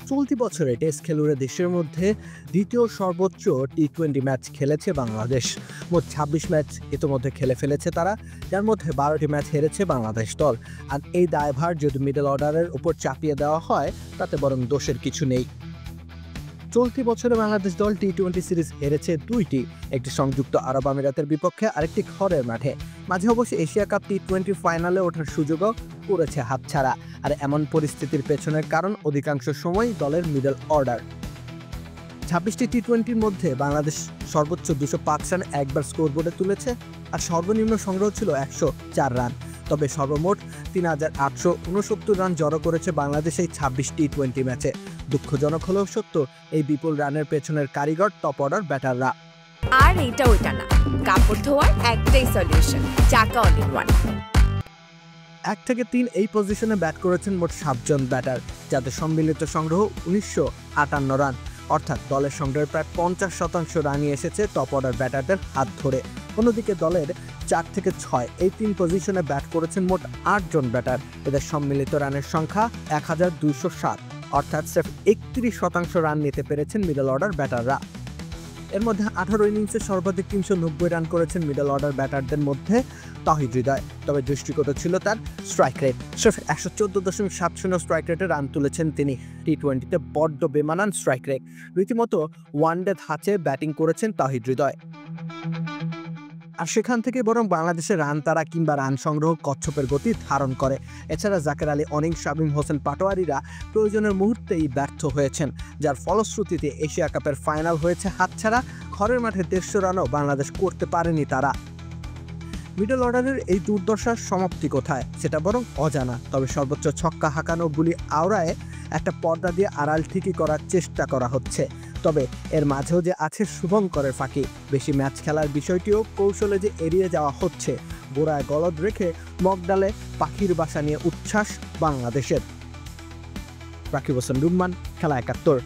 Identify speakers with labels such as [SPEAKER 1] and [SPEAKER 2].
[SPEAKER 1] চলতি বছরে টেস্ট খেলুড়ে দেশের মধ্যে দ্বিতীয় সর্বোচ্চ টি-20 ম্যাচ খেলেছে বাংলাদেশ। মোট ২৬ ম্যাচ ইতোমধ্যে খেলে ফেলেছে তারা, যার মধ্যে ১২টি ম্যাচ হেরেছে বাংলাদেশ দল। আর এই দায়ভার যদি মিডল অর্ডারের উপর চাপিয়ে দেওয়া হয় তাতে বরং দোষের কিছু নেই। চলতি বছরে বাংলাদেশ দল টি-20 সিরিজ হেরেছে ২টি, একটি সংযুক্ত আরব আমিরাতের বিপক্ষে, আরেকটি ঘরের মাঠে। মাঝে অবশ্য এশিয়া কাপ টি-20 ফাইনালে ওঠার সুযোগও করেছে হাতছাড়া। আর এমন পরিস্থিতির পেছনের কারণ অধিকাংশ সময় দলের মিডল অর্ডার। ২৬টি টি-20-র মধ্যে বাংলাদেশ সর্বোচ্চ ২০৫ রান একবার স্কোরবোর্ডে তুলেছে, আর সর্বনিম্ন সংগ্রহ ছিল ১০৪ রান। তবে সর্বমোট ৩,৮৬৯ রান জড়ো করেছে বাংলাদেশ এই ২৬ টি-20 ম্যাচে। দুঃখজনক হলেও সত্য, এই বিপুল রানের পেছনের কারিগর টপ অর্ডার ব্যাটাররা।
[SPEAKER 2] আর এইটা ওইটা না, কাপড় ধোয়ার একটাই সলিউশন, চাকা অল ইন ওয়ান।
[SPEAKER 1] ১ থেকে ৩ এই পজিশনে ব্যাট করেছেন মোট ৭ জন ব্যাটার, যাদের সম্মিলিত সংগ্রহ ১৯৫৮ রান। অর্থাৎ দলের সংগ্রহের প্রায় ৫০% রানই এসেছে টপ অর্ডার ব্যাটারদের হাত ধরে। অন্যদিকে দলের ৪ থেকে ৬ এই ৩ পজিশনে ব্যাট করেছেন মোট ৮ জন ব্যাটার। এদের সম্মিলিত রানের সংখ্যা ১,২০৭, অর্থাৎ স্রেফ ৩১% রান নিতে পেরেছেন মিডল অর্ডার ব্যাটাররা। এর মধ্যে ১৮ ইনিংসে সর্বাধিক ৩৯০ রান করেছেন মিডল অর্ডার ব্যাটারদের মধ্যে তাহিদ হৃদয়। তবে দৃষ্টিগত ছিল তার স্ট্রাইক রেট, স্রেফ ১১৪.৭০ স্ট্রাইক রেটে রান তুলেছেন তিনি। টি-20-তে বড্ড বেমানান স্ট্রাইক রেট, রীতিমতো ওয়ানডে ধাঁচে ব্যাটিং করেছেন তাহিদ হৃদয়। আর সেখান থেকে বরং বাংলাদেশের রান তাড়া কিংবা রান সংগ্রহ কচ্ছপের গতি ধারণ করে। এছাড়া জাকের আলী, অনিক, শামীম হোসেন পাটোয়ারিরা প্রয়োজনের মুহূর্তেই ব্যর্থ হয়েছেন, যার ফলশ্রুতিতে এশিয়া কাপের ফাইনাল হয়েছে হাতছাড়া। ঘরের মাঠে ১৫০ রানও বাংলাদেশ করতে পারেনি তারা। মিডল অর্ডারের এই দুর্দশার সমাপ্তি কোথায় সেটা বরং অজানা। তবে সর্বোচ্চ ছক্কা হাঁকানো বুলি আওড়ায় একটা পর্দা দিয়ে আড়াল ঠিকই করার চেষ্টা করা হচ্ছে। তবে এর মাঝেও যে আছে শুভঙ্করের ফাঁকি, বেশি ম্যাচ খেলার বিষয়টিও কৌশলে যে এড়িয়ে যাওয়া হচ্ছে। গোড়ায় গলদ রেখে মগডালে পাখির বাসা নিয়ে উচ্ছ্বাস বাংলাদেশের। রাকিব হোসেন রুম্মান, খেলা ৭১।